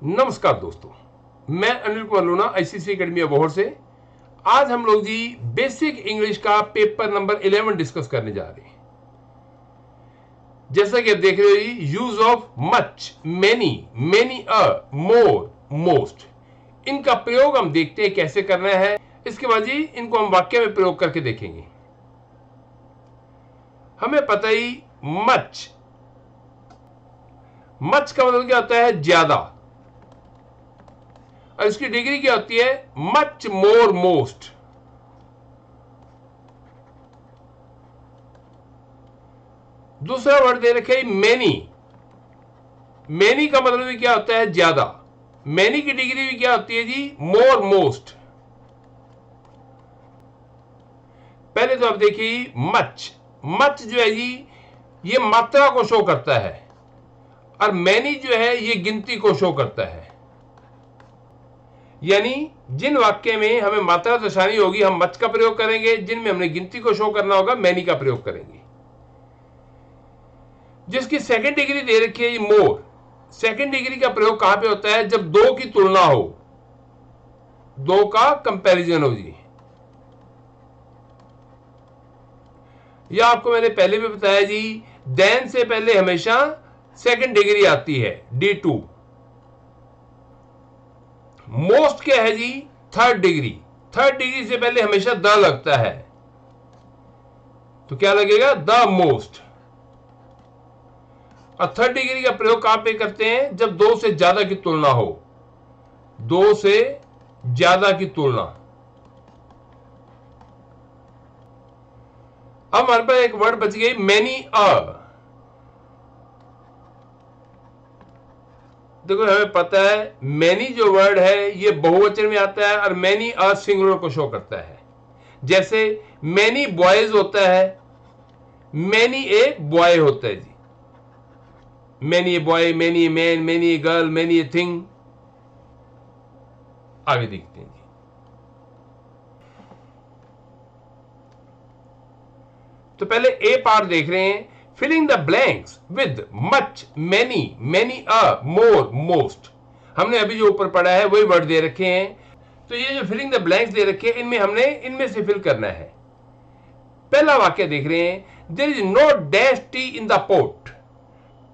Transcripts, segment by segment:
नमस्कार दोस्तों, मैं Anil Kumar Luna ICC academy Abohar से। आज हम लोग जी बेसिक इंग्लिश का पेपर नंबर 11 डिस्कस करने जा रहे हैं। जैसा कि आप देख रहे हो जी, use of much, many, many uh, more, most, इनका प्रयोग हम देखते हैं कैसे करना है। इसके बाद जी इनको हम वाक्य में प्रयोग करके देखेंगे। हमें पता ही मच, मच का मतलब क्या होता है? ज्यादा। और इसकी डिग्री क्या होती है? Much more most. दूसरा वर्ड दे रखे मैनी। मैनी का मतलब भी क्या होता है? ज्यादा। मैनी की डिग्री भी क्या होती है जी? More most. पहले तो आप देखिए मच, मच जो है जी ये मात्रा को शो करता है, और मैनी जो है ये गिनती को शो करता है। यानी जिन वाक्य में हमें मात्रा दर्शानी होगी हम मच का प्रयोग करेंगे, जिनमें हमने गिनती को शो करना होगा मैनी का प्रयोग करेंगे। जिसकी सेकंड डिग्री दे रखी है मोर, सेकंड डिग्री का प्रयोग कहां पे होता है? जब दो की तुलना हो, दो का कंपैरिजन हो जी। यह आपको मैंने पहले भी बताया जी, देन से पहले हमेशा सेकंड डिग्री आती है, D2। मोस्ट क्या है जी? Third degree. थर्ड डिग्री से पहले हमेशा द लगता है, तो क्या लगेगा? The most. और थर्ड डिग्री का प्रयोग कहां पे करते हैं? जब दो से ज्यादा की तुलना हो, दो से ज्यादा की तुलना। अब हमारे पास एक वर्ड बच गई मैनी अ। देखो हमें पता है मैनी जो वर्ड है ये बहुवचन में आता है, और मैनी अ सिंगुलर को शो करता है। जैसे मैनी बॉयज होता है, मैनी ए बॉय होता है जी। Many a boy, many a man, many a girl, many a thing. आगे देखते हैं जी। तो पहले ए पार्ट देख रहे हैं, filling the blanks with much, many, many a, more, most. हमने अभी जो ऊपर पढ़ा है वही वर्ड दे रखे हैं। तो ये जो फिलिंग द ब्लैंक्स दे रखे हैं इनमें हमने इनमें से फिल करना है। पहला वाक्य देख रहे हैं, there is no dash tea in the pot.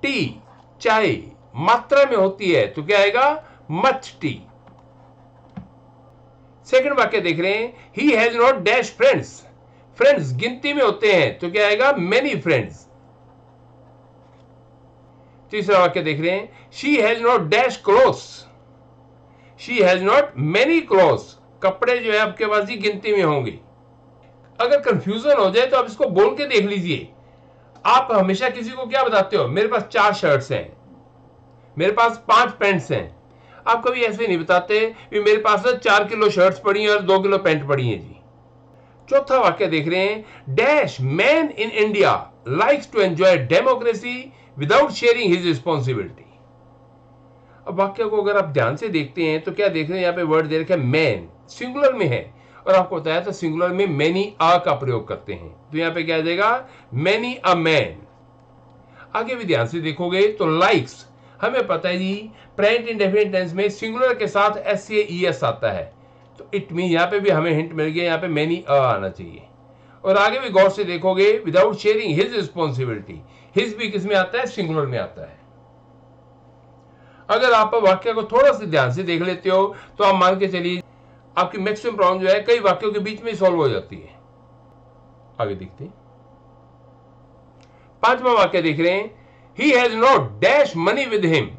Tea, चाय मात्रा में होती है तो क्या आएगा? Much T. सेकंड वाक्य देख रहे हैं, ही has not dash friends. Friends गिनती में होते हैं तो क्या आएगा? Many friends. तीसरा वाक्य देख रहे हैं, she has not dash clothes. She has not many clothes. कपड़े जो है आपके पास ही गिनती में होंगे। अगर कंफ्यूजन हो जाए तो आप इसको बोल के देख लीजिए। आप हमेशा किसी को क्या बताते हो? मेरे पास 4 शर्ट्स हैं, मेरे पास 5 पैंट्स हैं। आप कभी ऐसे नहीं बताते कि मेरे पास 4 किलो शर्ट्स पड़ी हैं और 2 किलो पैंट पड़ी हैं जी। चौथा वाक्य देख रहे हैं, dash man in India likes to enjoy democracy without sharing his responsibility. अब वाक्य को अगर आप ध्यान से देखते हैं तो क्या देख रहे हैं? यहां पे वर्ड दे रखा है मैन, सिंगुलर में है, और आपको बताया था सिंगुलर में मैनी अ का प्रयोग करते हैं, तो यहां पे क्या आ जाएगा? Many a man. आगे भी ध्यान से देखोगे तो लाइक्स, हमें पता है जी प्रेजेंट इंडेफिनिट टेंस में सिंगुलर के साथ SAES आता है, तो इट मीन यहां पे भी हमें हिंट मिल गया, यहां पे मैनी अ आना चाहिए। और आगे भी गौर से देखोगे, without sharing his responsibility, his भी किस में आता है? सिंगुलर में आता है। अगर आप वाक्य को थोड़ा सा ध्यान से देख लेते हो तो आप मान के चलिए आपकी मैक्सिमम प्रॉब्लम जो है कई वाक्यों के बीच में सॉल्व हो जाती है। आगे देखते हैं, पांचवा वाक्य देख रहे हैं, ही has not dash money with him.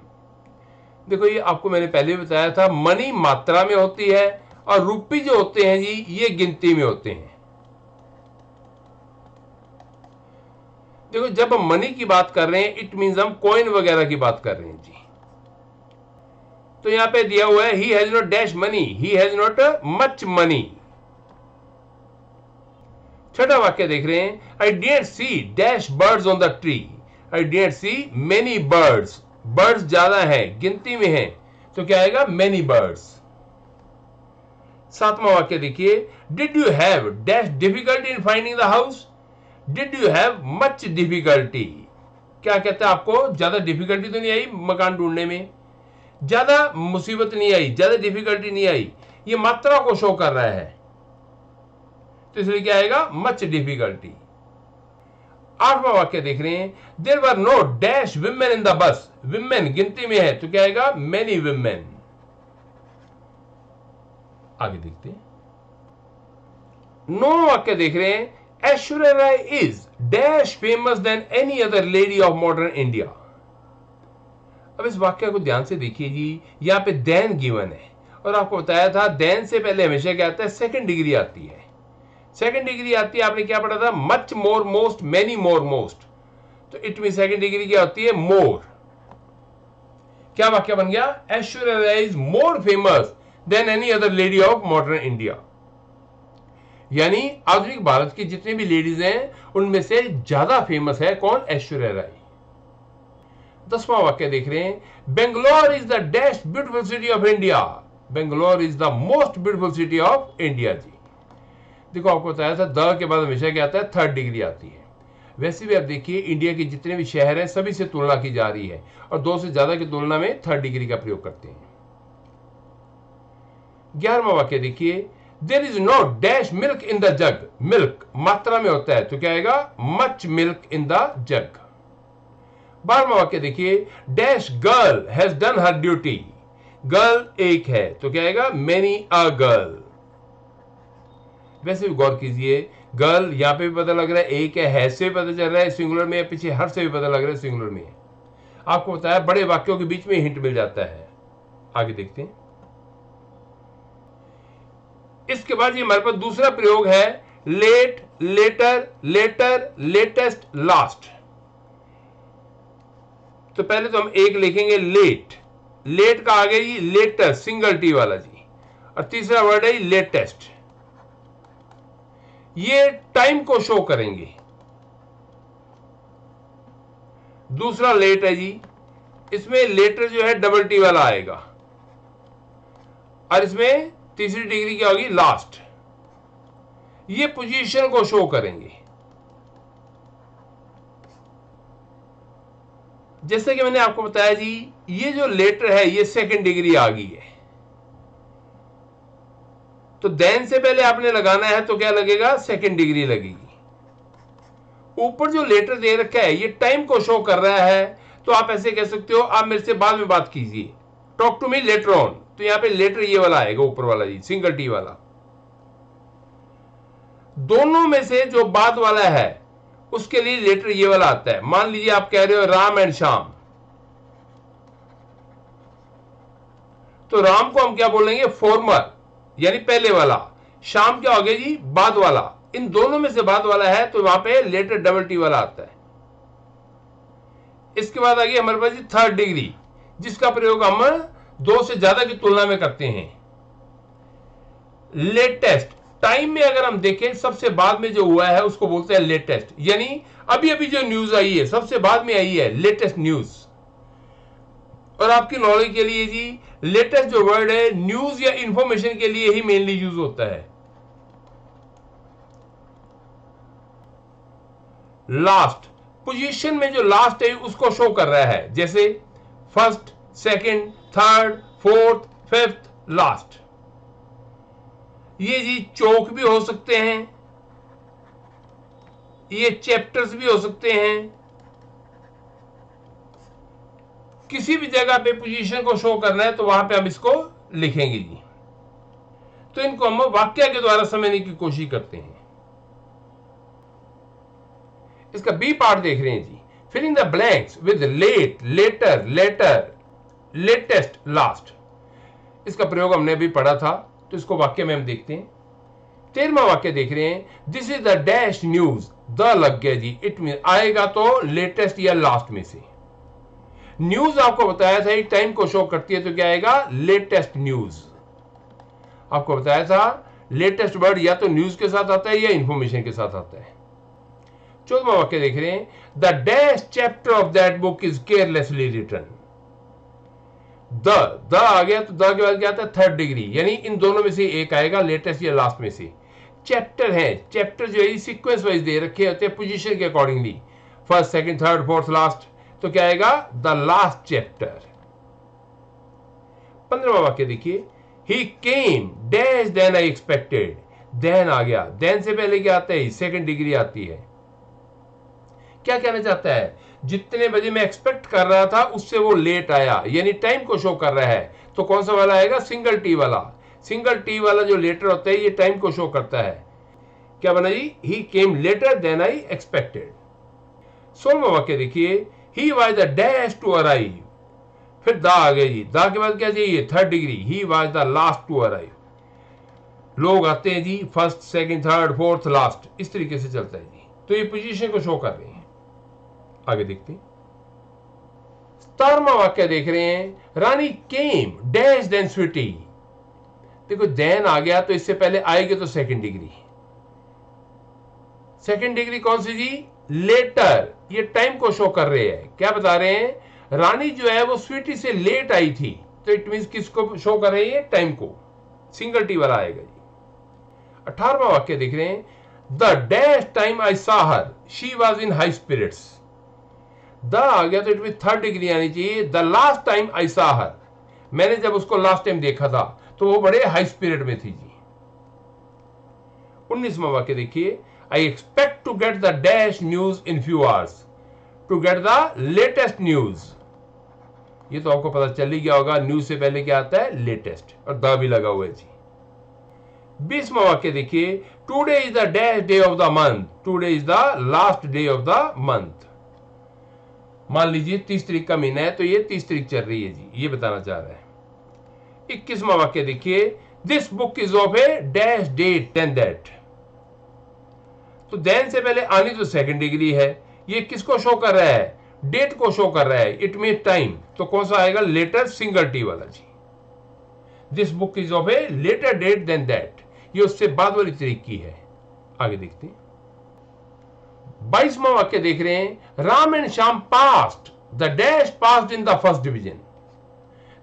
देखो ये आपको मैंने पहले भी बताया था, मनी मात्रा में होती है और रुपी जो होते हैं जी ये गिनती में होते हैं। देखो जब हम मनी की बात कर रहे हैं इट मींस हम कॉइन वगैरह की बात कर रहे हैं जी। तो यहां पे दिया हुआ है, he has not dash money, he has not much money. छठा वाक्य देख रहे हैं, I didn't see dash birds on the tree. I didn't see many birds, birds ज्यादा है, गिनती में है, तो क्या आएगा? Many birds. सातवां वाक्य देखिए, did you have dash difficulty in finding the house. Did you have much difficulty, क्या कहते हैं? आपको ज्यादा डिफिकल्टी तो नहीं आई मकान ढूंढने में? ज्यादा मुसीबत नहीं आई, ज्यादा डिफिकल्टी नहीं आई, ये मात्रा को शो कर रहा है, तो इसलिए क्या आएगा, मच डिफिकल्टी। 8वां वाक्य देख रहे हैं, there were no dash women in the bus, women गिनती में है तो क्या आएगा, मेनी विमेन। आगे देखते हैं, 9वां वाक्य देख रहे हैं, Aishwarya Rai is dash famous than any other lady of modern India. अब इस वाक्य को ध्यान से देखिए जी, यहां पे देन गिवन है और आपको बताया था देन से पहले हमेशा क्या आता है, सेकंड डिग्री आती है। सेकंड डिग्री आती है, आपने क्या पढ़ा था, much more most many more most, तो इट मीन सेकंड डिग्री क्या होती है, मोर। क्या वाक्य बन गया, Aishwarya Rai is more famous than any other lady of modern India, यानी आधुनिक भारत की जितनी भी लेडीज हैं उनमें से ज्यादा फेमस है कौन, ऐश्वर्या राय। 10वां वाक्य देख रहे हैं, Bangalore is the dash beautiful city of India, Bangalore is the most beautiful city of India. जी देखो, आपको बताया था द के बाद हमेशा क्या आता है, थर्ड डिग्री आती है। वैसे भी आप देखिए, इंडिया के जितने भी शहर हैं सभी से तुलना की जा रही है और 2 से ज्यादा की तुलना में थर्ड डिग्री का प्रयोग करते हैं। 11वां वाक्य देखिए, there is no dash milk in the jug, milk मात्रा में होता है तो क्या आएगा, much milk in the jug. 12वां वाक्य देखिए, dash girl has done her duty, girl एक है तो क्या आएगा, मेनी अ गर्ल। वैसे भी गौर कीजिए, गर्ल यहां पे भी पता लग रहा है एक है से भी पता चल रहा है सिंगुलर में है, पीछे हर से भी पता लग रहा है सिंगुलर में है। आपको बताया बड़े वाक्यों के बीच में हिंट मिल जाता है। आगे देखते हैं, इसके बाद ये हमारे पास दूसरा प्रयोग है, late later latter latest last. तो पहले तो हम एक लिखेंगे लेट, लेट का आगे जी लेटेस्ट सिंगल टी वाला जी, और तीसरा वर्ड है लेटेस्ट, ये टाइम को शो करेंगे। दूसरा लेट है जी, इसमें लेटर जो है डबल टी वाला आएगा, और इसमें तीसरी डिग्री क्या होगी, लास्ट, ये पोजीशन को शो करेंगे। जैसे कि मैंने आपको बताया जी, ये जो लेटर है ये सेकंड डिग्री आ गई है, तो देन से पहले आपने लगाना है तो क्या लगेगा, सेकंड डिग्री लगेगी। ऊपर जो लेटर दे रखा है ये टाइम को शो कर रहा है, तो आप ऐसे कह सकते हो, आप मेरे से बाद में बात कीजिए, talk to me later on, तो यहां पे लेटर ये वाला आएगा ऊपर वाला जी, सिंगल टी वाला। दोनों में से जो बाद वाला है उसके लिए लेटर ये वाला आता है। मान लीजिए आप कह रहे हो राम एंड श्याम, तो राम को हम क्या बोलेंगे, फॉर्मर यानी पहले वाला, श्याम क्या हो गया जी, बाद वाला। इन दोनों में से बाद वाला है तो वहां पे लेटर डबल टी वाला आता है। इसके बाद आ गई हमारे पास जी थर्ड डिग्री, जिसका प्रयोग हम 2 से ज्यादा की तुलना में करते हैं। लेटेस्ट, टाइम में अगर हम देखें सबसे बाद में जो हुआ है उसको बोलते हैं लेटेस्ट, यानी अभी अभी जो न्यूज आई है सबसे बाद में आई है, लेटेस्ट न्यूज। और आपकी नॉलेज के लिए जी, लेटेस्ट जो वर्ड है न्यूज या इंफॉर्मेशन के लिए ही मेनली यूज होता है। लास्ट, पोजीशन में जो लास्ट है उसको शो कर रहा है, जैसे first, second, third, fourth, fifth, last. ये जी चौक भी हो सकते हैं, ये चैप्टर्स भी हो सकते हैं, किसी भी जगह पे पोजीशन को शो करना है तो वहां पे हम इसको लिखेंगे जी। तो इनको हम वाक्य के द्वारा समझने की कोशिश करते हैं। इसका बी पार्ट देख रहे हैं जी, filling the blanks with late later latter latest last. इसका प्रयोग हमने अभी पढ़ा था, तो इसको वाक्य में हम देखते हैं। 13वां वाक्य देख रहे हैं, this is the dash news, the लग गया जी, इट मीन आएगा तो लेटेस्ट या लास्ट में से। न्यूज आपको बताया था टाइम को शो करती है तो क्या आएगा, लेटेस्ट न्यूज। आपको बताया था लेटेस्ट वर्ड या तो न्यूज के साथ आता है या इंफॉर्मेशन के साथ आता है। 14वां वाक्य देख रहे हैं, the dash chapter of that book is carelessly written. The आ गया तो द के बाद क्या आता है, थर्ड डिग्री, यानी इन दोनों में से एक आएगा, लेटेस्ट या लास्ट में से। चैप्टर है, चैप्टर जो है सीक्वेंस वाइज दे रखे होते हैं पोजीशन के accordingly, first, second, third, fourth, last, तो क्या आएगा, द लास्ट चैप्टर। 15वां वाक्य देखिए, he came dash than I expected, than आ गया, देन से पहले क्या आता है, सेकंड डिग्री आती है। क्या कहना चाहता है, जितने बजे मैं एक्सपेक्ट कर रहा था उससे वो लेट आया, यानी टाइम को शो कर रहा है। तो कौन सा वाला आएगा, सिंगल टी वाला। सिंगल टी वाला जो लेटर होता है ये टाइम को शो करता है। क्या बना जी, he came later than I expected. 16वां वाक्य देखिए, he was the dash to arrive, फिर द आ गया जी, द के बाद क्या चाहिए, third degree, he was the last to arrive. लोग आते हैं जी first, second, third, fourth, last, इस तरीके से चलता है जी। तो ये पोजीशन को शो कर रहे हैं। आगे देखते हैं, 17वां वाक्य देख रहे हैं, रानी केम डैश देन स्वीटी। देखो देन आ गया तो इससे पहले आएगी तो सेकंड डिग्री। सेकंड डिग्री कौन सी जी, लेटर। ये टाइम को शो कर रहे हैं। क्या बता रहे हैं, रानी जो है वो स्वीटी से लेट आई थी, तो इट मींस किसको शो कर रही है, टाइम को। सिंगल टी वाला आएगा जी। 18वां वाक्य देख रहे हैं, the dash time I saw her she was in high spirits. The आ गया तो इट मींस थर्ड डिग्री आनी चाहिए। The last time I saw हर, मैंने जब उसको लास्ट टाइम देखा था तो वो बड़े हाई स्पिरिट में थी जी। 19वां वाक्य देखिए, I expect to get the dash news in few hours, to get the latest news. ये तो आपको पता चल ही गया होगा, न्यूज से पहले क्या आता है, लेटेस्ट, और द भी लगा हुआ है जी। 20वां वाक्य देखिए, today is the dash day of the month, today is the last day of the month. मान लीजिए 30 तारीख का महीना है तो ये 30 तारीख चल रही है जी, ये बताना चाह रहा है। 21वां वाक्य देखिए, this book is of a dash date than that. तो देन से पहले आनी तो सेकंड डिग्री है, ये किसको शो कर रहा है, डेट को शो कर रहा है, इट मीन टाइम। तो कौन सा आएगा, लेटर, सिंगल टी वाला जी। This book is of a later date than that, ये उससे बाद वाली तारीख की है। आगे देखते हैं, 22वां वाक्य देख रहे हैं, Ram and Shyam past the dash passed in the first division.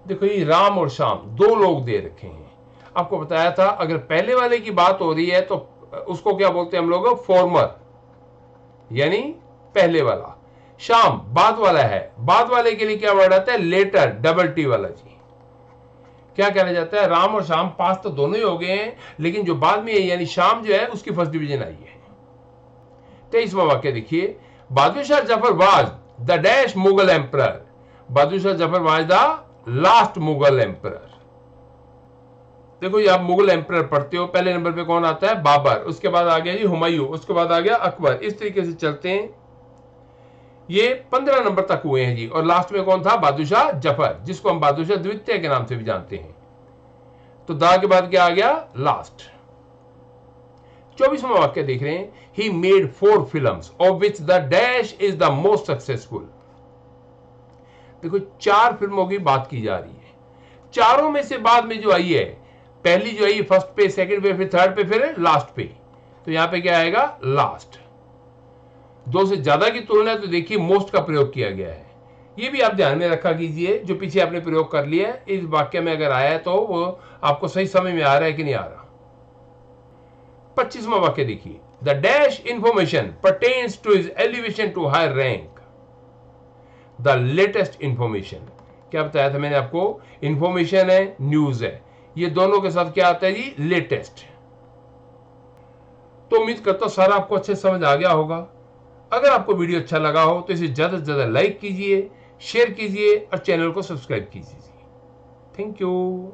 देखो ये राम और श्याम दो लोग दे रखे हैं। आपको बताया था अगर पहले वाले की बात हो रही है तो उसको क्या बोलते हैं हम लोग, फॉर्मर, यानी पहले वाला। श्याम बाद वाला है, बाद वाले के लिए क्या वर्ड आता है, लेटर, डबल टी वाला जी। क्या कहना जाता है, राम और श्याम पास तो दोनों ही हो गए हैं, लेकिन जो बाद में है यानी श्याम जो है उसकी फर्स्ट डिवीजन आई है। 23वां वाक्य देखिए, Bahadur Shah Zafar was the dash Mughal emperor, Bahadur Shah Zafar was the last Mughal emperor. देखो ये आप मुगल एम्परर पढ़ते हो, पहले नंबर पे कौन आता है, बाबर, उसके बाद आ गया जी हुमायूं, उसके बाद आ गया अकबर, इस तरीके से चलते हैं। ये 15 नंबर तक हुए हैं जी, और लास्ट में कौन था, बहादुर शाह जफर, जिसको हम बहादुर शाह द्वितीय के नाम से भी जानते हैं। तो दा के बाद क्या आ गया, लास्ट। 24वां वाक्य देख रहे हैं, he made 4 films of which the dash is the most successful. देखो 4 फिल्मों की बात की जा रही है, चारों में से बाद में जो आई है, पहली जो आई फर्स्ट पे, सेकंड पे, फिर थर्ड पे, फिर लास्ट पे, तो यहां पे क्या आएगा, लास्ट। 2 से ज्यादा की तुलना है तो देखिए मोस्ट का प्रयोग किया गया है। ये भी आप ध्यान में रखा कीजिए, जो पीछे आपने प्रयोग कर लिया है इस वाक्य में अगर आया है तो वो आपको सही समय में आ रहा है कि नहीं आ रहा। 25वां वाक्य देखिए, the dash information pertains to his elevation to higher rank, the latest information. क्या बताया था मैंने आपको, इंफॉर्मेशन है, न्यूज है, ये दोनों के साथ क्या आता है जी, लेटेस्ट। तो उम्मीद करता हूं सारा आपको अच्छे समझ आ गया होगा। अगर आपको वीडियो अच्छा लगा हो तो इसे ज्यादा से ज्यादा लाइक कीजिए, शेयर कीजिए और चैनल को सब्सक्राइब कीजिए। Thank you.